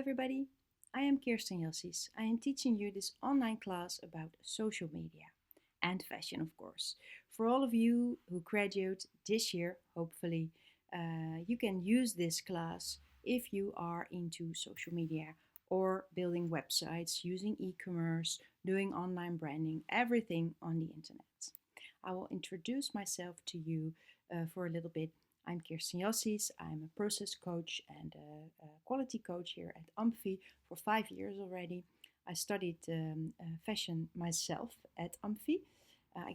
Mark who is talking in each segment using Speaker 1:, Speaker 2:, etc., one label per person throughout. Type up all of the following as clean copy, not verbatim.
Speaker 1: everybody. I am Kirsten Jassis. I am teaching you this online class about social media and fashion, of course. For all of you who graduate this year, hopefully, you can use this class if you are into social media or building websites, using e commerce, doing online branding, everything on the internet. I will introduce myself to you for a little bit. I'm Kirsten Jassis. I'm a process coach and a quality coach here at Amphi for 5 years already. I studied fashion myself at Amphi. I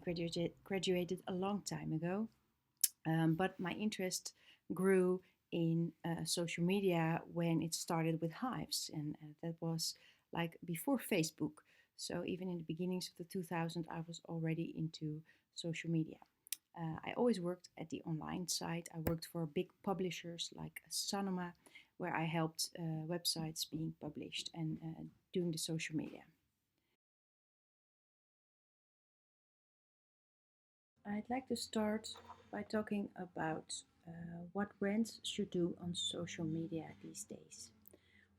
Speaker 1: graduated a long time ago, but my interest grew in social media when it started with Hives, and that was like before Facebook. So even in the beginnings of the 2000s, I was already into social media. I always worked at the online side. I worked for big publishers like Sanoma, where I helped websites being published and doing the social media. I'd like to start by talking about what brands should do on social media these days.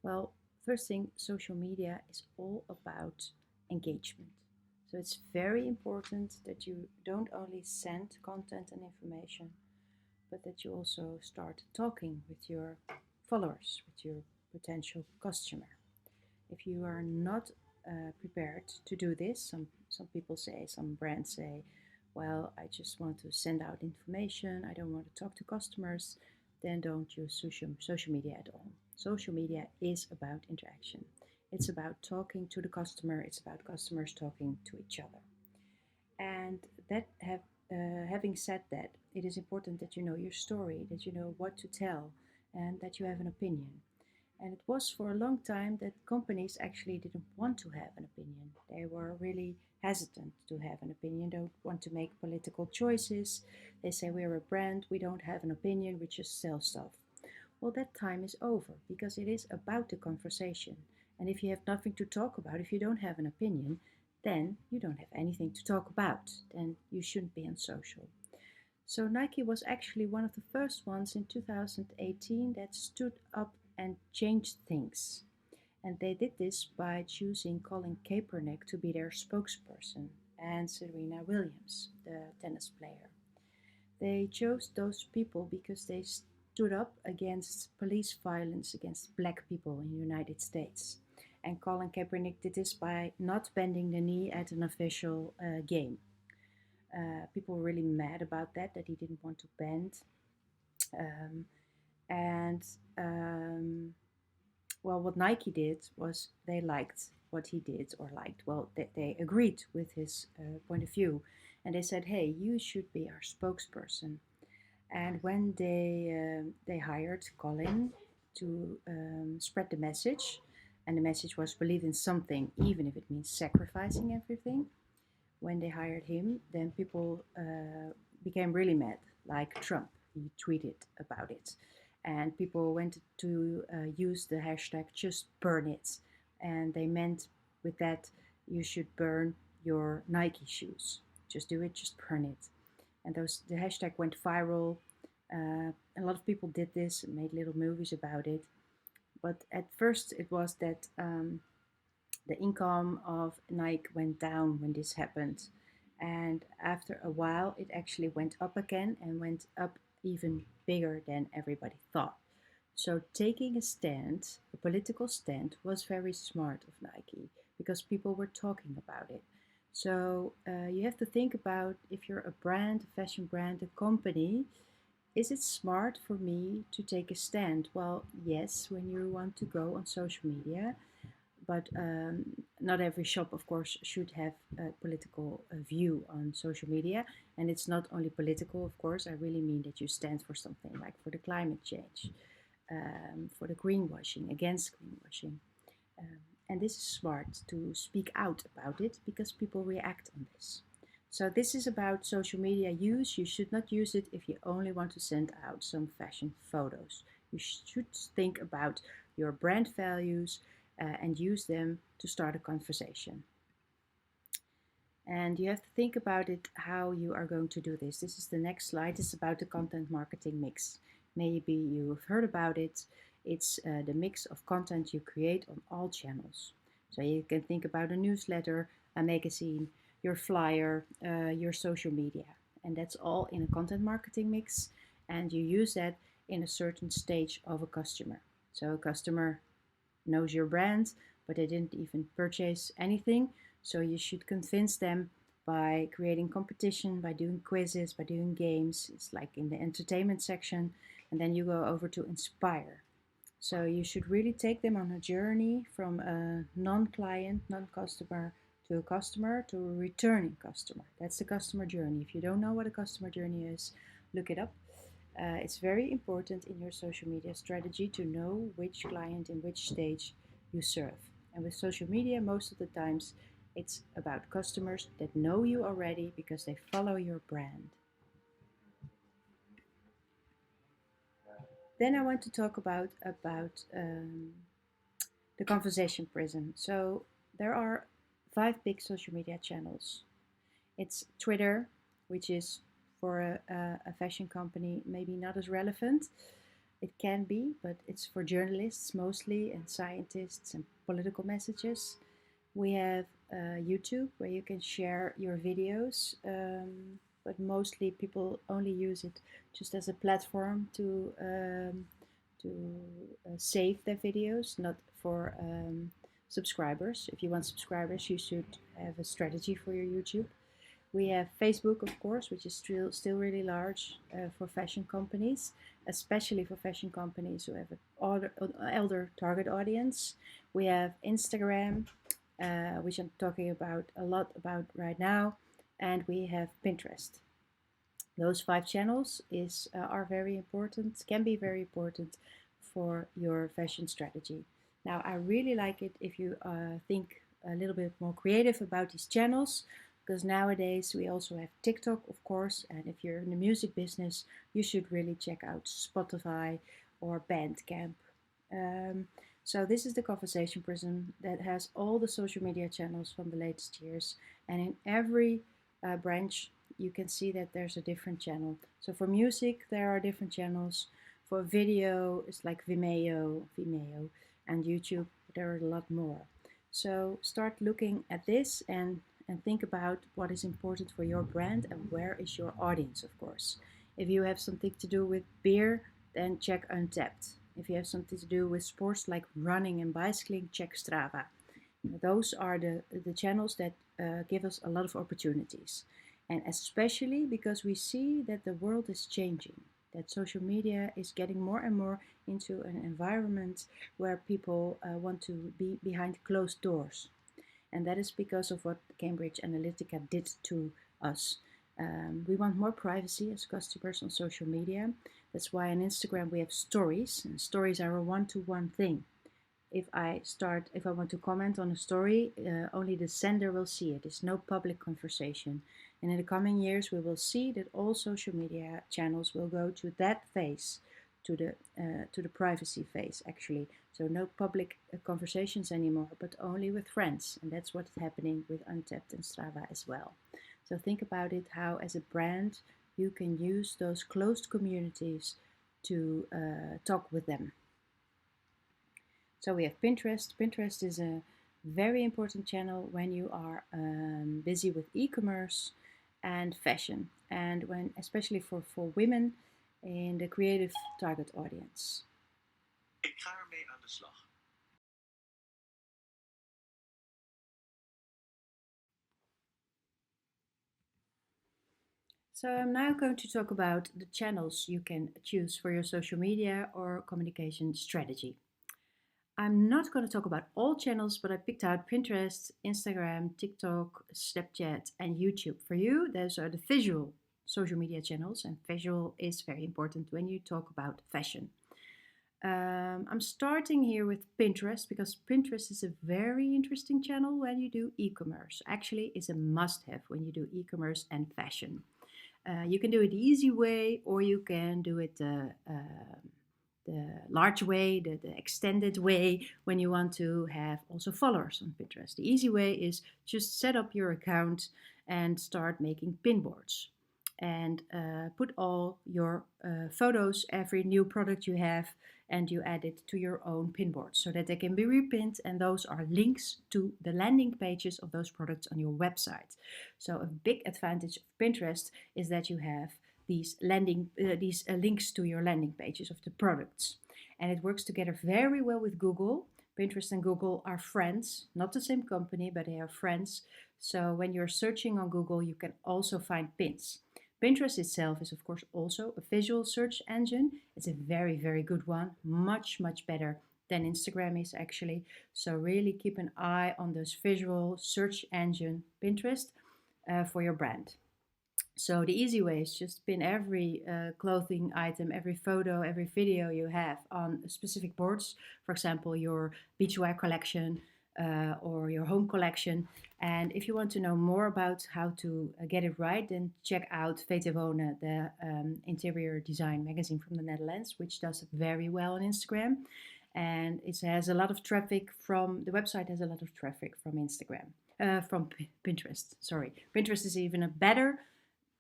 Speaker 1: Well, first thing, social media is all about engagement. So it's very important that you don't only send content and information, but that you also start talking with your followers, with your potential customer. If you are not prepared to do this, some people say, some brands say, well, I just want to send out information, I don't want to talk to customers, then don't use social media at all. Social media is about interaction. It's about talking to the customer, it's about customers talking to each other. And having said that, it is important that you know your story, that you know what to tell, and that you have an opinion. And it was for a long time that companies actually didn't want to have an opinion. They were really hesitant to have an opinion, don't want to make political choices. They say, we're a brand, we don't have an opinion, we just sell stuff. Well, that time is over because it is about the conversation. And if you have nothing to talk about, if you don't have an opinion, then you don't have anything to talk about. Then you shouldn't be on social. So Nike was actually one of the first ones in 2018 that stood up and changed things. And they did this by choosing Colin Kaepernick to be their spokesperson and Serena Williams, the tennis player. They chose those people because they stood up against police violence against black people in the United States. And Colin Kaepernick did this by not bending the knee at an official game. People were really mad about that he didn't want to bend. Um, and well, what Nike did was they liked what he did, or liked, well, they agreed with his point of view. And they said, hey, you should be our spokesperson. And when they hired Colin to spread the message, and the message was believe in something, even if it means sacrificing everything. When they hired him, then people became really mad, like Trump. He tweeted about it, and people went to use the hashtag just burn it, and they meant with that you should burn your Nike shoes. Just do it, just burn it. And the hashtag went viral. A lot of people did this and made little movies about it. But at first, it was that the income of Nike went down when this happened. And after a while, it actually went up again and went up even bigger than everybody thought. So taking a stand, a political stand, was very smart of Nike because people were talking about it. So you have to think about, if you're a brand, a fashion brand, a company, is it smart for me to take a stand? Well, yes, when you want to go on social media, but not every shop, of course, should have a political view on social media. And it's not only political, of course, I really mean that you stand for something, like for the climate change, for the greenwashing, against greenwashing. Um, and this is smart to speak out about it because people react on this. So this is about social media use. You should not use it if you only want to send out some fashion photos. You should think about your brand values and use them to start a conversation. And you have to think about it, how you are going to do this. This is the next slide. It's about the content marketing mix. Maybe you've heard about it. It's the mix of content you create on all channels. So you can think about a newsletter, a magazine, your flyer, your social media. And that's all in a content marketing mix. And you use that in a certain stage of a customer. So a customer knows your brand, but they didn't even purchase anything. So you should convince them by creating competition, by doing quizzes, by doing games. It's like in the entertainment section. And then you go over to inspire. So you should really take them on a journey from a non-client, non-customer to a customer to a returning customer. That's the customer journey. If you don't know what a customer journey is, look it up. It's very important in your social media strategy to know which client in which stage you serve. And with social media, most of the times it's about customers that know you already because they follow your brand. Then I want to talk about the conversation prism. So there are 5 big social media channels. It's Twitter, which is for a fashion company maybe not as relevant. It can be, but it's for journalists mostly and scientists and political messages. We have YouTube, where you can share your videos, but mostly people only use it just as a platform to save their videos, not for subscribers. If you want subscribers, you should have a strategy for your YouTube. We have Facebook, of course, which is still really large for fashion companies, especially for fashion companies who have an elder target audience. We have Instagram, which I'm talking about a lot about right now, and we have Pinterest. Those 5 channels are very important, can be very important for your fashion strategy. Now, I really like it if you think a little bit more creative about these channels, because nowadays we also have TikTok, of course, and if you're in the music business, you should really check out Spotify or Bandcamp. So this is the Conversation Prism that has all the social media channels from the latest years, and in every branch you can see that there's a different channel. So for music there are different channels. For video it's like Vimeo, and YouTube there are a lot more. So start looking at this and think about what is important for your brand and where is your audience, of course. If you have something to do with beer, then check Untapped. If you have something to do with sports like running and bicycling, check Strava. Those are the channels that give us a lot of opportunities. And especially because we see that the world is changing, that social media is getting more and more into an environment where people want to be behind closed doors. And that is because of what Cambridge Analytica did to us. We want more privacy as customers on social media. That's why on Instagram we have stories, and stories are a one-to-one thing. If I want to comment on a story, only the sender will see it. It's no public conversation. And in the coming years, we will see that all social media channels will go to that phase, to the privacy phase, actually. So no public conversations anymore, but only with friends. And that's what's happening with Untapped and Strava as well. So think about it, how as a brand you can use those closed communities to talk with them. So we have Pinterest. Pinterest is a very important channel when you are busy with e-commerce and fashion, and when especially for women in the creative target audience. Ik ga ermee aan de slag. So I'm now going to talk about the channels you can choose for your social media or communication strategy. I'm not going to talk about all channels, but I picked out Pinterest, Instagram, TikTok, Snapchat, and YouTube. For you, those are the visual social media channels, and visual is very important when you talk about fashion. I'm starting here with Pinterest because Pinterest is a very interesting channel when you do e-commerce. Actually, it's a must-have when you do e-commerce and fashion. You can do it the easy way, or you can do it the large way, the extended way, when you want to have also followers on Pinterest. The easy way is just set up your account and start making pin boards. and put all your photos, every new product you have, and you add it to your own pinboard so that they can be repinned, and those are links to the landing pages of those products on your website. So a big advantage of Pinterest is that you have these links to your landing pages of the products, and it works together very well with Google. Pinterest and Google are friends, not the same company, but they are friends. So when you're searching on Google, you can also find pins. Pinterest itself is, of course, also a visual search engine. It's a very, very good one, much, much better than Instagram is actually. So really keep an eye on this visual search engine, Pinterest, for your brand. So the easy way is just pin every clothing item, every photo, every video you have on specific boards. For example, your beachwear collection or your home collection. And if you want to know more about how to get it right, then check out VT Wonen, the interior design magazine from the Netherlands, which does it very well on Instagram. And it has a lot of traffic from the website, has a lot of traffic from Instagram, from Pinterest. Sorry, Pinterest is even a better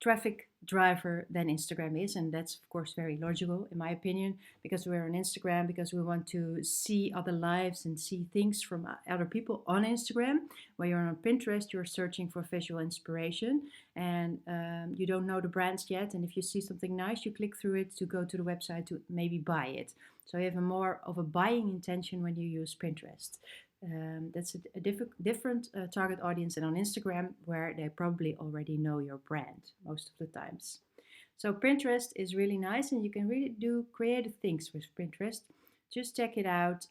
Speaker 1: traffic driver than Instagram is, and that's of course very logical in my opinion, because we're on Instagram because we want to see other lives and see things from other people on Instagram. Where you're on Pinterest, you're searching for visual inspiration, and you don't know the brands yet, and if you see something nice, you click through it to go to the website to maybe buy it. So you have a more of a buying intention when you use Pinterest. That's a different target audience than on Instagram, where they probably already know your brand most of the times. So Pinterest is really nice, and you can really do creative things with Pinterest. Just check it out.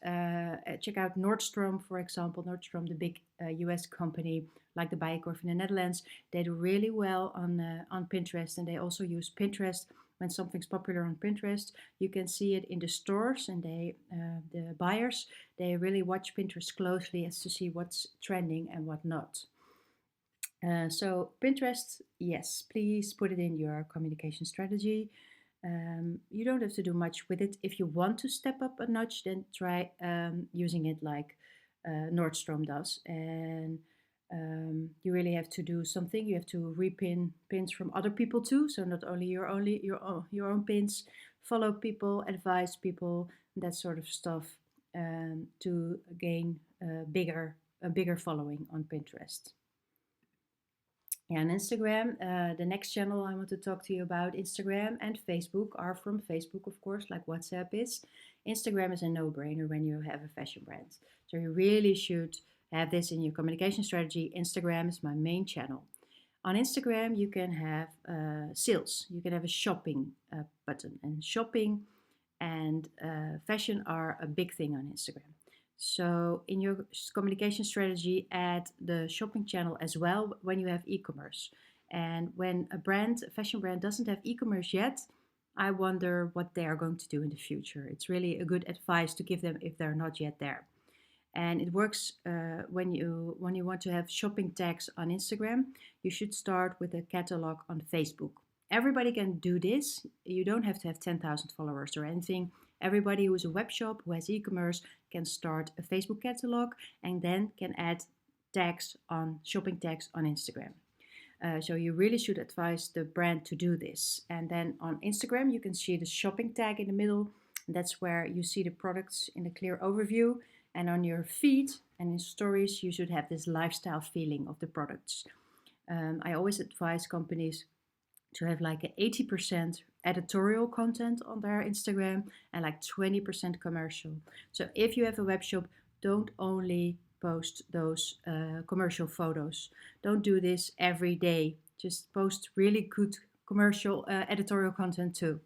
Speaker 1: Check out Nordstrom, for example. Nordstrom, the big US company, like the Bijenkorf in the Netherlands, they do really well on Pinterest, and they also use Pinterest. When something's popular on Pinterest, you can see it in the stores, and the buyers, they really watch Pinterest closely as to see what's trending and what not. So Pinterest, yes, please put it in your communication strategy. You don't have to do much with it. If you want to step up a notch, then try using it like Nordstrom does. And you really have to do something. You have to repin pins from other people too. So not only your own pins. Follow people, advise people, that sort of stuff, to gain a bigger following on Pinterest. Yeah, and Instagram, the next channel I want to talk to you about, Instagram and Facebook, are from Facebook, of course, like WhatsApp is. Instagram is a no-brainer when you have a fashion brand. So you really should have this in your communication strategy. Instagram is my main channel. On Instagram, you can have sales. You can have a shopping button. And shopping and fashion are a big thing on Instagram. So in your communication strategy, add the shopping channel as well when you have e-commerce. And when a fashion brand doesn't have e-commerce yet, I wonder what they are going to do in the future. It's really a good advice to give them if they're not yet there. And it works when you want to have shopping tags on Instagram. You should start with a catalog on Facebook. Everybody can do this. You don't have to have 10,000 followers or anything. Everybody who is a web shop, who has e-commerce, can start a Facebook catalog and then can add shopping tags on Instagram. So you really should advise the brand to do this. And then on Instagram, you can see the shopping tag in the middle. And that's where you see the products in a clear overview. And on your feed and in stories, you should have this lifestyle feeling of the products. I always advise companies to have like an 80% editorial content on their Instagram and like 20% commercial. So if you have a web shop, don't only post those commercial photos. Don't do this every day. Just post really good commercial editorial content too.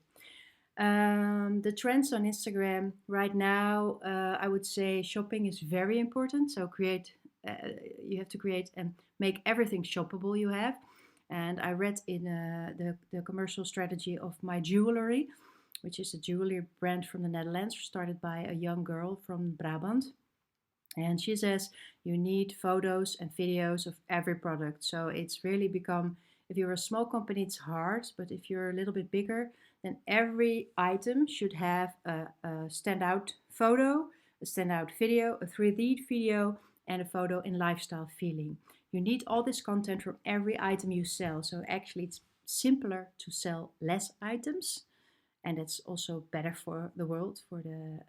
Speaker 1: The trends on Instagram right now, I would say shopping is very important. So you have to create and make everything shoppable you have. And I read in the commercial strategy of My Jewelry, which is a jewelry brand from the Netherlands, started by a young girl from Brabant. And she says you need photos and videos of every product. So it's really become, if you're a small company, it's hard. But if you're a little bit bigger, then every item should have a standout photo, a standout video, a 3D video, and a photo in lifestyle feeling. You need all this content from every item you sell. So actually it's simpler to sell less items, and that's also better for the world, for the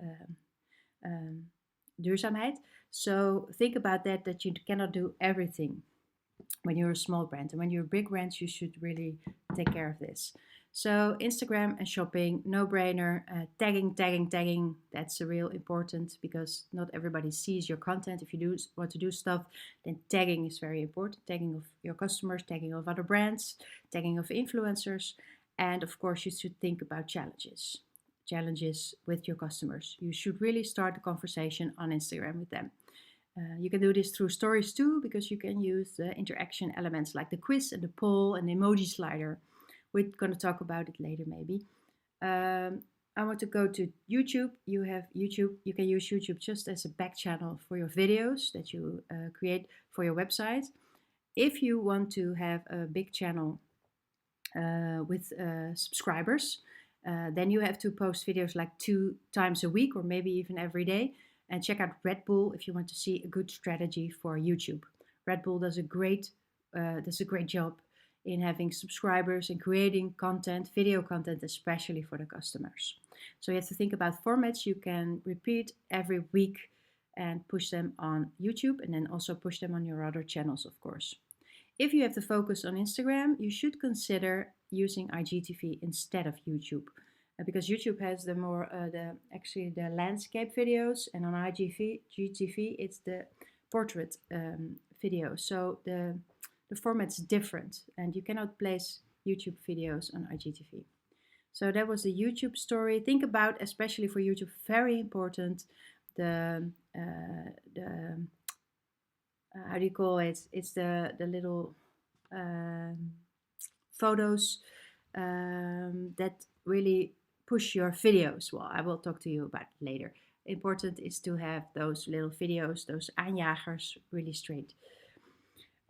Speaker 1: duurzaamheid. So think about that you cannot do everything when you're a small brand. And when you're a big brand, you should really take care of this. So Instagram and shopping, no brainer. Tagging. That's a real important because not everybody sees your content. If you do want to do stuff, then tagging is very important. Tagging of your customers, tagging of other brands, tagging of influencers. And of course, you should think about challenges with your customers. You should really start the conversation on Instagram with them. You can do this through stories too, because you can use the interaction elements like the quiz and the poll and the emoji slider. We're going to talk about it later, maybe. I want to go to YouTube. You have YouTube. You can use YouTube just as a back channel for your videos that you create for your website. If you want to have a big channel with subscribers, then you have to post videos like 2 times a week or maybe even every day. And check out Red Bull if you want to see a good strategy for YouTube. Red Bull does a great job in having subscribers and creating content, video content, especially for the customers. So you have to think about formats you can repeat every week and push them on YouTube, and then also push them on your other channels, of course. If you have to focus on Instagram, you should consider using IGTV instead of YouTube. Because YouTube has the landscape videos, and on IGTV it's the portrait video. So the format's different, and you cannot place YouTube videos on IGTV. So that was the YouTube story. Think about, especially for YouTube, very important, the how do you call it? It's the little photos that really push your videos. Well, I will talk to you about it later. Important is to have those little videos, those aanjagers, really straight.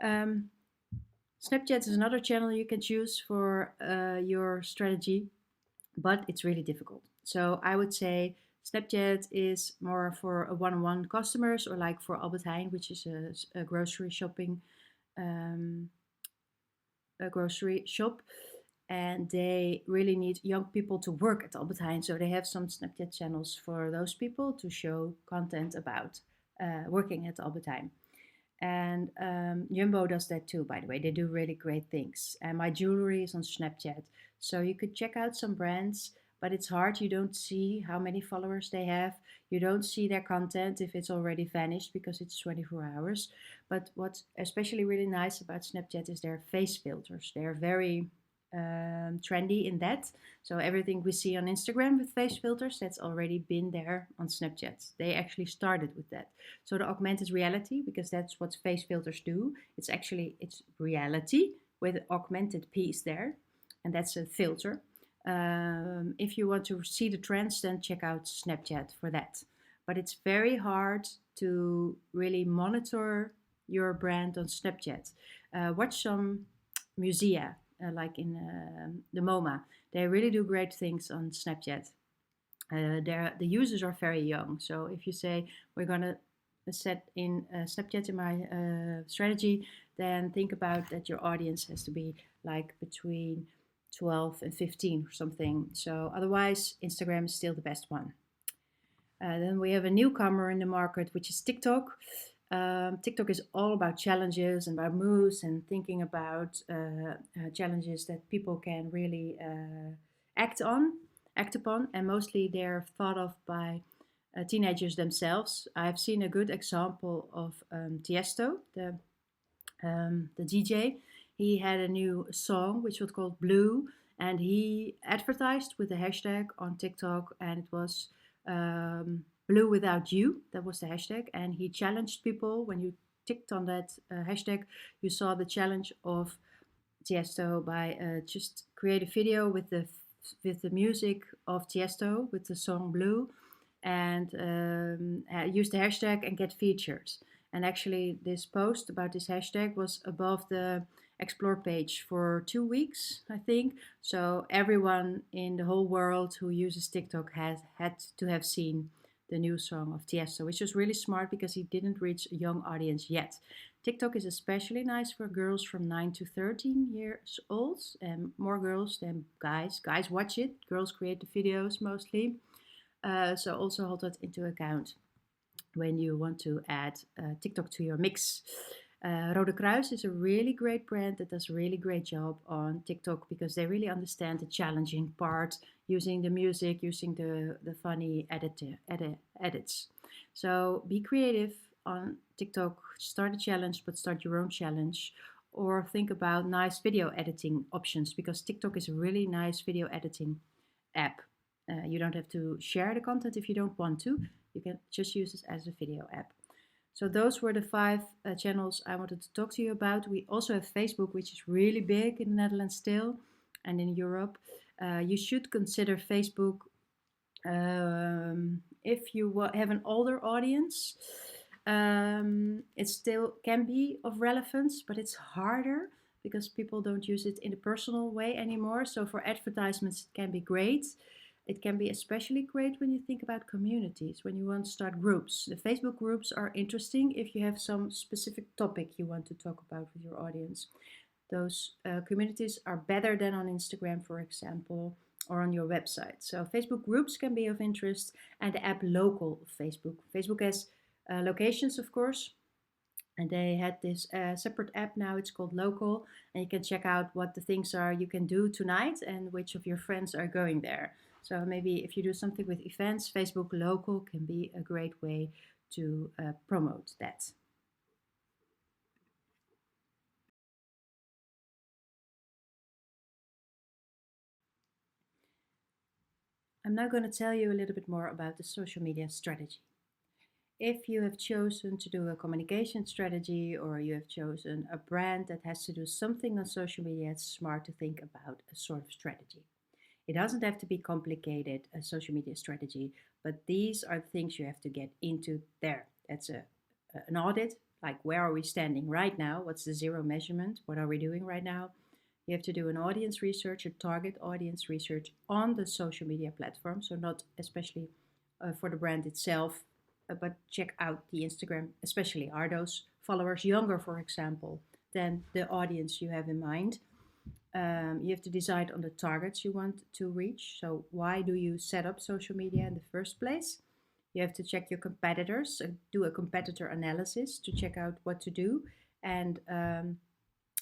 Speaker 1: Snapchat is another channel you can choose for your strategy, but it's really difficult. So I would say Snapchat is more for a one-on-one customers, or like for Albert Heijn, which is a grocery shopping a grocery shop, and they really need young people to work at Albert Heijn. So they have some Snapchat channels for those people to show content about working at Albert Heijn. And Jumbo does that too, by the way. They do really great things. And My Jewelry is on Snapchat. So you could check out some brands, but it's hard. You don't see how many followers they have. You don't see their content if it's already vanished because it's 24 hours. But what's especially really nice about Snapchat is their face filters. They're very trendy in that. So everything we see on Instagram with face filters, that's already been there on Snapchat. They actually started with that. So the augmented reality, because that's what face filters do. It's reality with an augmented piece there, and that's a filter. If you want to see the trends, then check out Snapchat for that. But it's very hard to really monitor your brand on Snapchat. Watch some musea, like in the MoMA. They really do great things on Snapchat. The users are very young. So if you say we're going to set in Snapchat in my strategy, then think about that your audience has to be like between 12 and 15 or something. So otherwise, Instagram is still the best one. Then we have a newcomer in the market, which is TikTok. TikTok is all about challenges and about moves and thinking about challenges that people can really act upon, and mostly they're thought of by teenagers themselves. I've seen a good example of Tiesto, the DJ. He had a new song which was called Blue, and he advertised with the hashtag on TikTok, and it was Blue Without You. That was the hashtag, and he challenged people. When you ticked on that hashtag, you saw the challenge of Tiesto by just create a video with the music of Tiesto with the song Blue, and use the hashtag and get featured. And actually, this post about this hashtag was above the explore page for 2 weeks, I think. So everyone in the whole world who uses TikTok has had to have seen the new song of Tiesto, which was really smart because he didn't reach a young audience yet. TikTok is especially nice for girls from 9 to 13 years old, and more girls than guys. Guys watch it, girls create the videos mostly. So also hold that into account when you want to add TikTok to your mix. Rode Kruis is a really great brand that does a really great job on TikTok because they really understand the challenging part, using the music, using the funny edits. So be creative on TikTok, start a challenge, but start your own challenge. Or think about nice video editing options because TikTok is a really nice video editing app. You don't have to share the content if you don't want to. You can just use it as a video app. So those were the five channels I wanted to talk to you about. We also have Facebook, which is really big in the Netherlands still, and in Europe. You should consider Facebook if you have an older audience. It still can be of relevance, but it's harder because people don't use it in a personal way anymore. So for advertisements, it can be great. It can be especially great when you think about communities, when you want to start groups. The Facebook groups are interesting if you have some specific topic you want to talk about with your audience. Those communities are better than on Instagram, for example, or on your website. So Facebook groups can be of interest, and the app Local Facebook. Facebook has locations, of course, and they had this separate app now. It's called Local, and you can check out what the things are you can do tonight and which of your friends are going there. So maybe if you do something with events, Facebook Local can be a great way to promote that. I'm now going to tell you a little bit more about the social media strategy. If you have chosen to do a communication strategy or you have chosen a brand that has to do something on social media, it's smart to think about a sort of strategy. It doesn't have to be complicated, a social media strategy, but these are the things you have to get into there. That's an audit, like where are we standing right now? What's the zero measurement? What are we doing right now? You have to do an audience research, a target audience research on the social media platform. So not especially for the brand itself, but check out the Instagram, especially are those followers younger, for example, than the audience you have in mind. You have to decide on the targets you want to reach. So why do you set up social media in the first place? You have to check your competitors, do a competitor analysis to check out what to do. And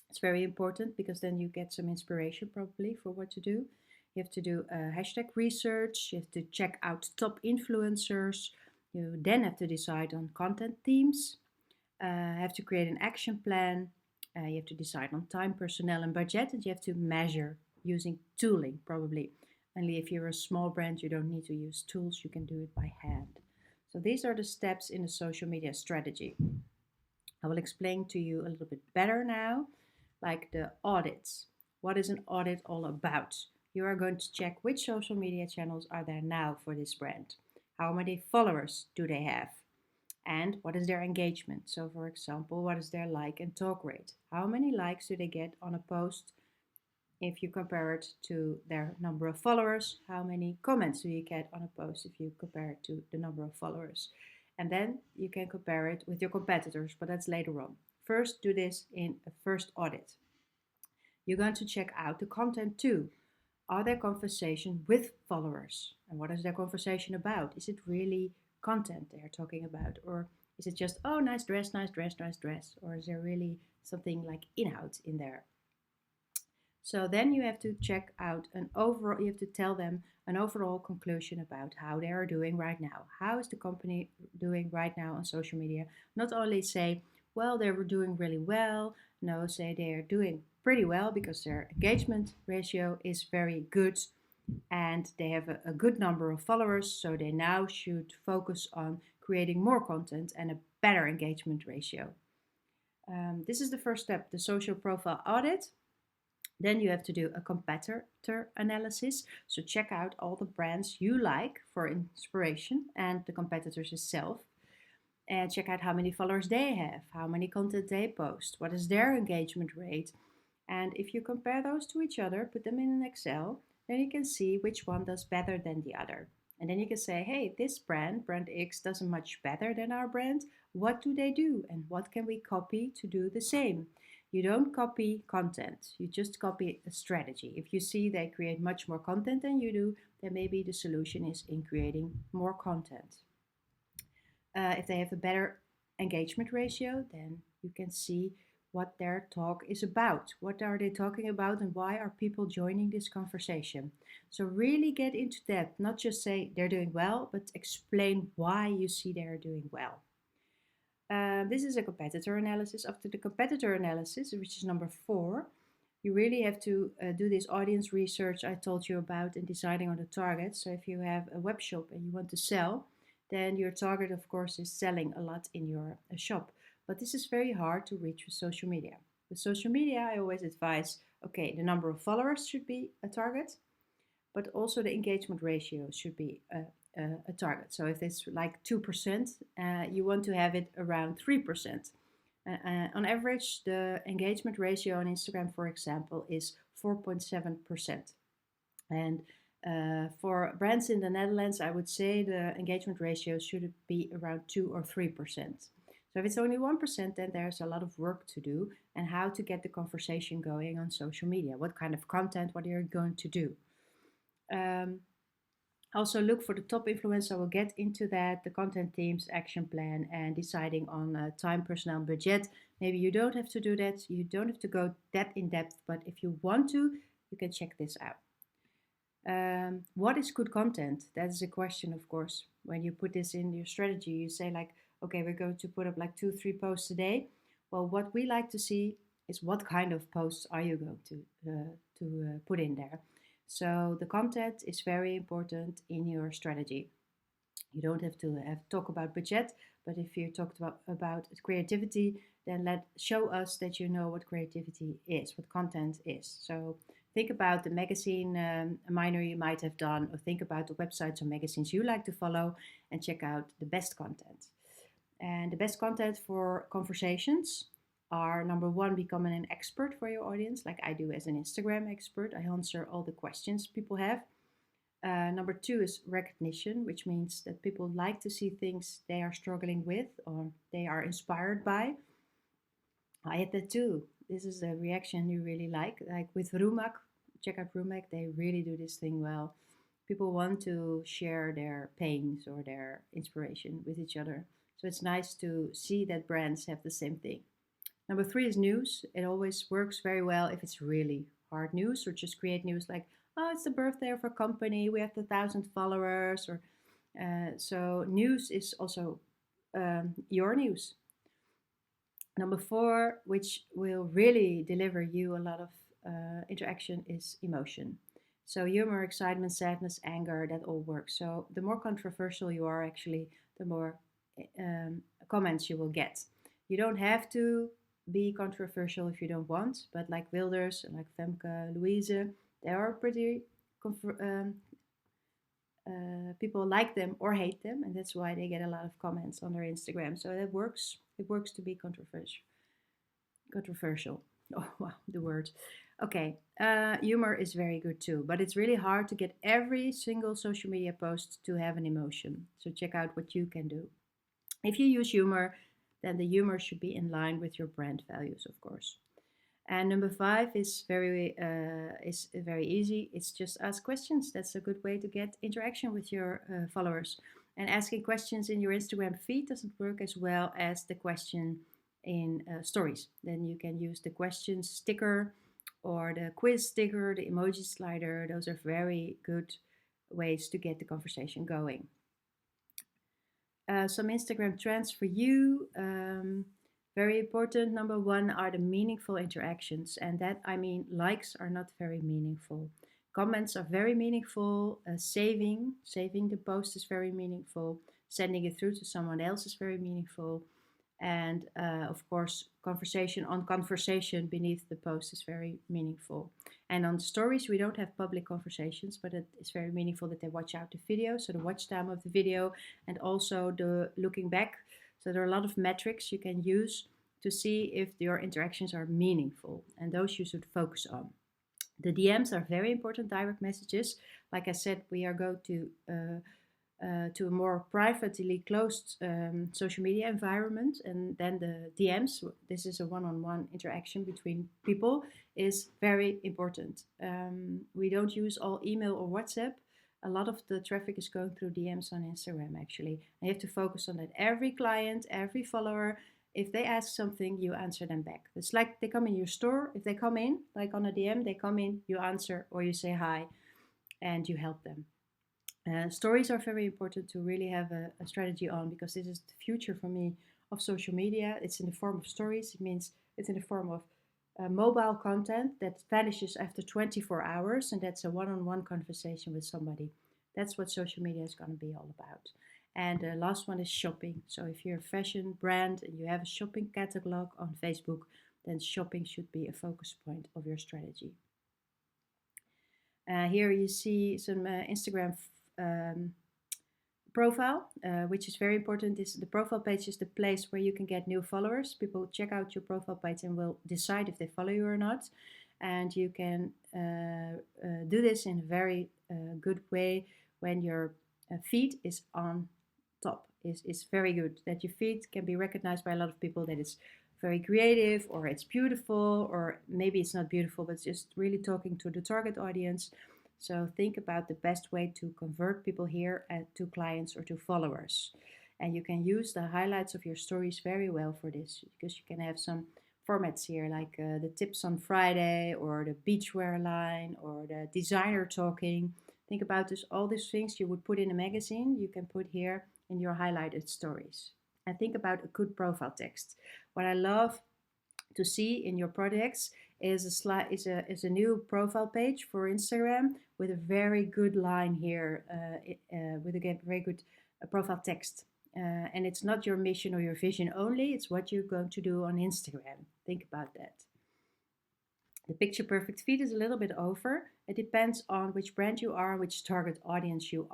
Speaker 1: it's very important because then you get some inspiration probably for what to do. You have to do hashtag research. You have to check out top influencers. You then have to decide on content themes. Have to create an action plan. You have to decide on time, personnel, and budget, and you have to measure using tooling probably. Only if you're a small brand, you don't need to use tools, you can do it by hand. So these are the steps in the social media strategy. I will explain to you a little bit better now, like the audits. What is an audit all about? You are going to check which social media channels are there now for this brand. How many followers do they have? And what is their engagement? So for example, what is their like and talk rate? How many likes do they get on a post if you compare it to their number of followers? How many comments do you get on a post if you compare it to the number of followers? And then you can compare it with your competitors, but that's later on. First, do this in a first audit. You're going to check out the content too. Are there conversations with followers? And what is their conversation about? Is it really content they're talking about? Or is it just, oh, nice dress, nice dress, nice dress? Or is there really something like inhoud in there? So then you have to check out an overall, you have to tell them an overall conclusion about how they are doing right now. How is the company doing right now on social media? Not only say, well, they were doing really well. No, say they are doing pretty well because their engagement ratio is very good and they have a good number of followers. So they now should focus on creating more content and a better engagement ratio. This is the first step, the social profile audit. Then you have to do a competitor analysis. So check out all the brands you like for inspiration and the competitors itself. And check out how many followers they have, how many content they post, what is their engagement rate. And if you compare those to each other, put them in an Excel, then you can see which one does better than the other. And then you can say, hey, this brand X, does much better than our brand. What do they do? And what can we copy to do the same? You don't copy content, you just copy a strategy. If you see they create much more content than you do, then maybe the solution is in creating more content. If they have a better engagement ratio, then you can see what their talk is about. What are they talking about and why are people joining this conversation? So really get into depth, not just say they're doing well, but explain why you see they're doing well. This is a competitor analysis. After the competitor analysis, which is number 4, you really have to do this audience research I told you about in deciding on the target. So if you have a web shop and you want to sell, then your target, of course, is selling a lot in your shop. But this is very hard to reach with social media. With social media, I always advise, okay, the number of followers should be a target, but also the engagement ratio should be a target. So if it's like 2%, you want to have it around 3%. On average, the engagement ratio on Instagram, for example, is 4.7%. And for brands in the Netherlands, I would say the engagement ratio should be around 2 or 3%. So if it's only 1%, then there's a lot of work to do and how to get the conversation going on social media. What kind of content, what are you going to do? Also look for the top influencer. We'll get into that, the content teams, action plan, and deciding on time, personnel, budget. Maybe you don't have to do that. You don't have to go that in depth, but if you want to, you can check this out. What is good content? That is a question, of course. When you put this in your strategy, you say like, okay, we're going to put up like 2-3 posts a day. Well, what we like to see is what kind of posts are you going to put in there. So the content is very important in your strategy. You don't have to talk about budget, but if you talked about creativity, then show us that you know what creativity is, what content is. So think about the magazine minor you might have done, or think about the websites or magazines you like to follow and check out the best content. And the best content for conversations are number 1, becoming an expert for your audience, like I do as an Instagram expert. I answer all the questions people have. Number 2 is recognition, which means that people like to see things they are struggling with or they are inspired by. I had that too. This is a reaction you really like with Rumak. Check out Rumak, they really do this thing well. People want to share their pains or their inspiration with each other. So it's nice to see that brands have the same thing. Number 3 is news. It always works very well if it's really hard news, or just create news like, oh, it's the birthday of our company, we have 1,000 followers, or so news is also your news. Number 4, which will really deliver you a lot of interaction, is emotion. So humor, excitement, sadness, anger, that all works. So the more controversial you are, actually, the more comments you will get. You don't have to be controversial if you don't want, but like Wilders and like Femke, Louise, they are pretty people like them or hate them, and that's why they get a lot of comments on their Instagram. So that works. It works to be controversial. Oh wow, the word. Okay, humor is very good too, but it's really hard to get every single social media post to have an emotion. So check out what you can do. If you use humor, then the humor should be in line with your brand values, of course. And number 5 is very easy. It's just ask questions. That's a good way to get interaction with your followers. And asking questions in your Instagram feed doesn't work as well as the question in stories. Then you can use the question sticker or the quiz sticker, the emoji slider. Those are very good ways to get the conversation going. Some Instagram trends for you. Very important. Number 1 are the meaningful interactions, and that I mean likes are not very meaningful. Comments are very meaningful. Saving the post is very meaningful. Sending it through to someone else is very meaningful. And of course, conversation beneath the post is very meaningful. And on stories, we don't have public conversations, but it is very meaningful that they watch out the video, so the watch time of the video, and also the looking back. So there are a lot of metrics you can use to see if your interactions are meaningful, and those you should focus on. The DMs are very important, direct messages. Like I said, we are going to to a more privately closed social media environment, and then the DMs, this is a one-on-one interaction between people, is very important. We don't use all email or WhatsApp. A lot of the traffic is going through DMs on Instagram actually. And you have to focus on that. Every client, every follower, if they ask something, you answer them back. It's like they come in your store. If they come in, like on a DM, they come in, you answer or you say hi and you help them. Stories are very important to really have a strategy on, because this is the future for me of social media. It's in the form of stories. It means it's in the form of mobile content that vanishes after 24 hours, and that's a one-on-one conversation with somebody. That's what social media is going to be all about. And the last one is shopping. So if you're a fashion brand and you have a shopping catalog on Facebook, then shopping should be a focus point of your strategy. Here you see some Instagram profile, which is very important. The profile page is the place where you can get new followers. People check out your profile page and will decide if they follow you or not. And you can do this in a very good way when your feed is on top. Is very good. That your feed can be recognized by a lot of people, that it's very creative or it's beautiful, or maybe it's not beautiful, but it's just really talking to the target audience. So think about the best way to convert people here to clients or to followers. And you can use the highlights of your stories very well for this, because you can have some formats here, like the tips on Friday, or the beachwear line, or the designer talking. Think about this, all these things you would put in a magazine, you can put here in your highlighted stories. And think about a good profile text. What I love to see in your projects is a new profile page for Instagram with a very good line here, with a very good profile text. And it's not your mission or your vision only, it's what you're going to do on Instagram. Think about that. The picture perfect feed is a little bit over. It depends on which brand you are, which target audience you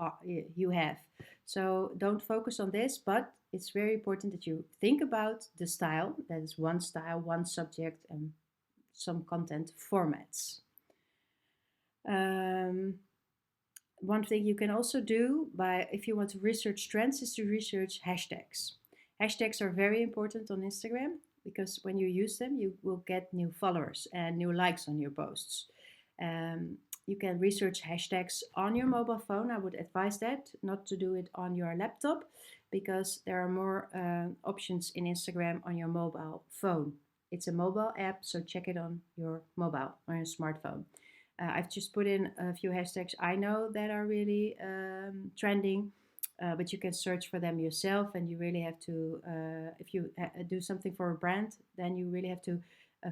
Speaker 1: have. So don't focus on this, but it's very important that you think about the style. That is one style, one subject, and some content formats. One thing you can also do, if you want to research trends, is to research hashtags. Hashtags are very important on Instagram, because when you use them, you will get new followers and new likes on your posts. You can research hashtags on your mobile phone. I would advise that, not to do it on your laptop, because there are more options in Instagram on your mobile phone. It's a mobile app, so check it on your mobile, on your smartphone. I've just put in a few hashtags I know that are really trending. But you can search for them yourself, and you really have to, if you do something for a brand, then you really have to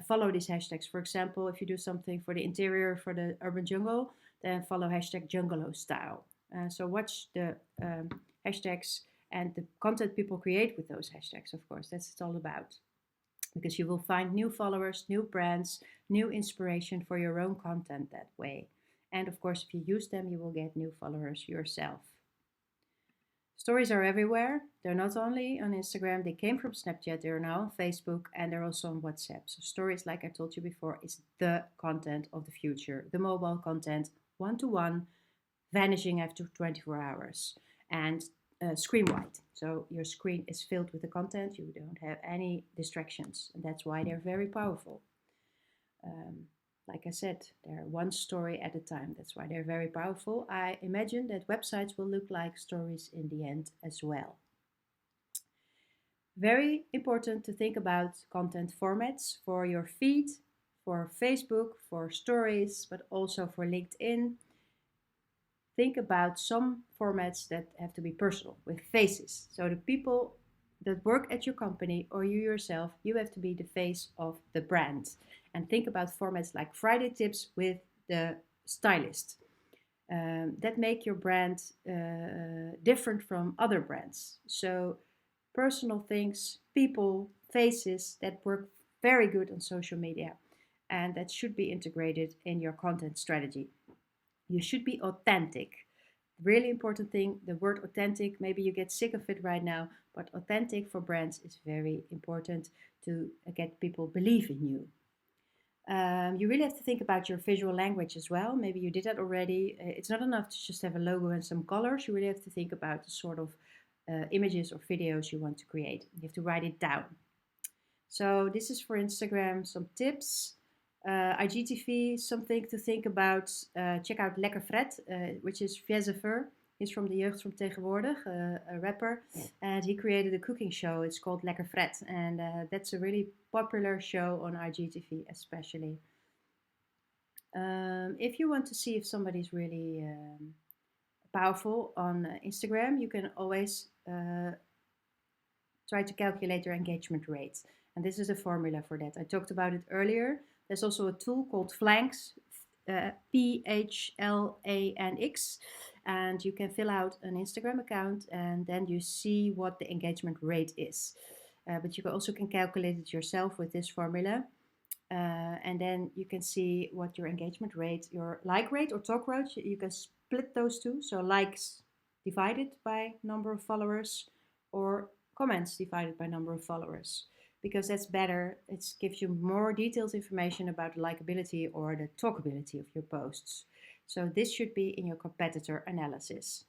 Speaker 1: follow these hashtags. For example, if you do something for the interior, for the urban jungle, then follow hashtag Jungalow style. So watch the hashtags and the content people create with those hashtags, of course. That's what it's all about. Because you will find new followers, new brands, new inspiration for your own content that way. And of course, if you use them, you will get new followers yourself. Stories are everywhere. They're not only on Instagram, they came from Snapchat, they're now on Facebook, and they're also on WhatsApp. So stories, like I told you before, is the content of the future. The mobile content, one-to-one, vanishing after 24 hours. And screen white. So your screen is filled with the content, you don't have any distractions. And that's why they're very powerful. Like I said, they're one story at a time. That's why they're very powerful. I imagine that websites will look like stories in the end as well. Very important to think about content formats for your feed, for Facebook, for stories, but also for LinkedIn. Think about some formats that have to be personal, with faces. So the people that work at your company, or you yourself, you have to be the face of the brand. And think about formats like Friday tips with the stylist. That make your brand different from other brands. So personal things, people, faces that work very good on social media, and that should be integrated in your content strategy. You should be authentic. Really important thing, the word authentic, maybe you get sick of it right now, but authentic for brands is very important to get people believe in you. You really have to think about your visual language as well. Maybe you did that already. It's not enough to just have a logo and some colors. You really have to think about the sort of images or videos you want to create. You have to write it down. So this is for Instagram some tips. IGTV, something to think about. Check out Lekker Fred, which is Vieze. He's from the Jeugd from Tegenwoordig, a rapper, and he created a cooking show. It's called Lekker Fred, and that's a really popular show on IGTV, especially. If you want to see if somebody's really powerful on Instagram, you can always try to calculate their engagement rate. And this is a formula for that. I talked about it earlier. There's also a tool called Phlanx, Phlanx, and you can fill out an Instagram account and then you see what the engagement rate is. But you also can calculate it yourself with this formula. And then you can see what your engagement rate, your like rate or talk rate, you can split those two. So likes divided by number of followers, or comments divided by number of followers, because that's better. It gives you more detailed information about the likability or the talkability of your posts. So this should be in your competitor analysis.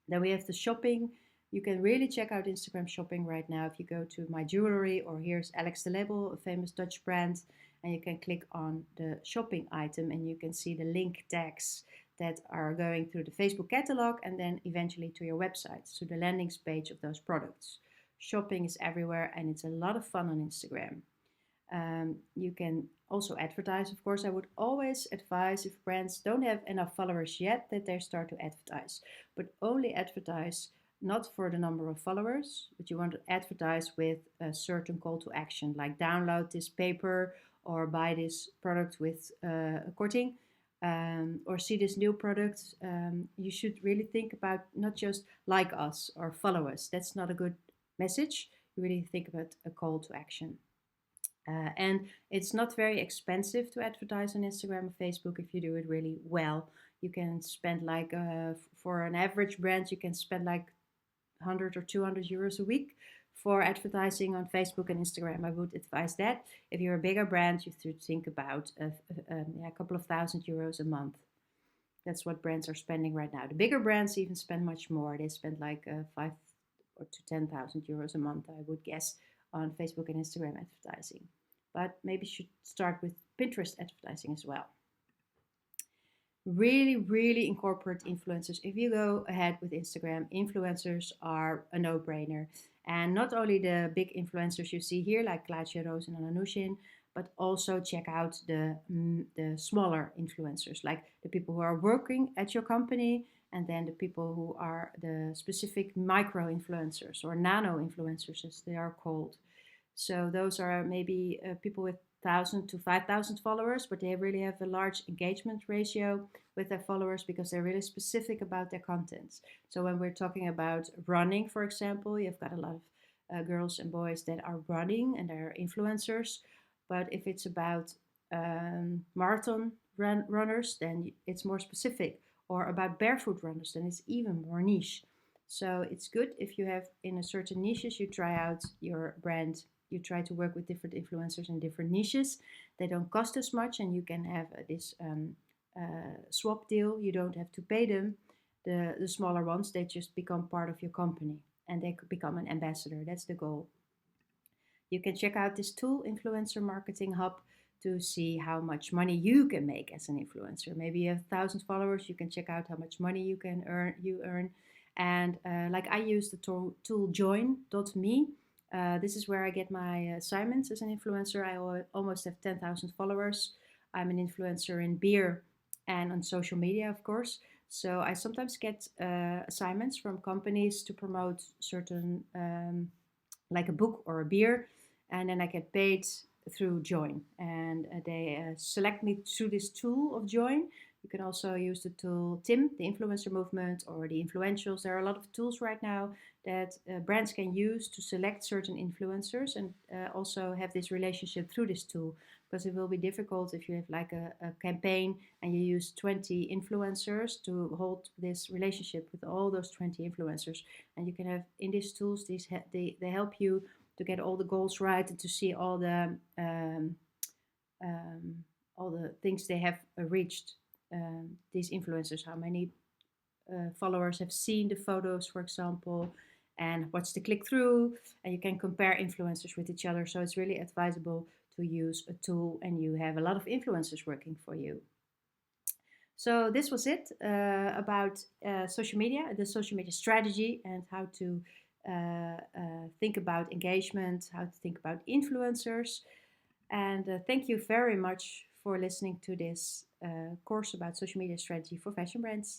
Speaker 1: Then we have the shopping. You can really check out Instagram shopping right now if you go to My Jewelry, or here's Alex the Label, a famous Dutch brand, and you can click on the shopping item and you can see the link tags that are going through the Facebook catalog and then eventually to your website, to the landing page of those products. Shopping is everywhere and it's a lot of fun on Instagram. You can also advertise, of course. I would always advise, if brands don't have enough followers yet, that they start to advertise, but only advertise not for the number of followers, but you want to advertise with a certain call to action, like download this paper or buy this product with korting, or see this new product. You should really think about not just like us or follow us. That's not a good message. You really think about a call to action. And it's not very expensive to advertise on Instagram or Facebook if you do it really well. You can spend like, for an average brand, you can spend like 100 or 200 euros a week for advertising on Facebook and Instagram. I would advise that. If you're a bigger brand, you should think about a couple of €1,000 a month. That's what brands are spending right now. The bigger brands even spend much more. They spend like 5 or to 10,000 euros a month, I would guess, on Facebook and Instagram advertising. But maybe you should start with Pinterest advertising as well. Really incorporate influencers. If you go ahead with Instagram, influencers are a no-brainer. And not only the big influencers you see here, like Klaasje Roos and Anna Nushin, but also check out the smaller influencers, like the people who are working at your company, and then the people who are the specific micro influencers or nano influencers, as they are called. So those are maybe people with 1,000 to 5,000 followers, but they really have a large engagement ratio with their followers because they're really specific about their contents. So when we're talking about running, for example, you've got a lot of girls and boys that are running and they're influencers. But if it's about marathon runners, then it's more specific. Or about barefoot runners, then it's even more niche. So it's good if you have in a certain niches, you try out your brand. You try to work with different influencers in different niches. They don't cost as much, and you can have this swap deal. You don't have to pay them. The smaller ones, they just become part of your company and they could become an ambassador. That's the goal. You can check out this tool, Influencer Marketing Hub, to see how much money you can make as an influencer. Maybe you have 1,000 followers, you can check out how much money you can earn. And like I use the tool join.me. This is where I get my assignments as an influencer. I almost have 10,000 followers. I'm an influencer in beer and on social media, of course. So I sometimes get assignments from companies to promote certain, like a book or a beer, and then I get paid through Join, and they select me through this tool of Join. You can also use the tool Tim, the influencer movement, or the influentials. There are a lot of tools right now that brands can use to select certain influencers and also have this relationship through this tool, because it will be difficult if you have like a campaign and you use 20 influencers to hold this relationship with all those 20 influencers. And you can have in these tools, they help you to get all the goals right and to see all the all the things they have reached, these influencers, how many followers have seen the photos, for example, and what's the click through. And you can compare influencers with each other. So it's really advisable to use a tool, and you have a lot of influencers working for you. So this was it about social media, the social media strategy, and how to think about engagement, how to think about influencers. And thank you very much for listening to this course about social media strategy for fashion brands.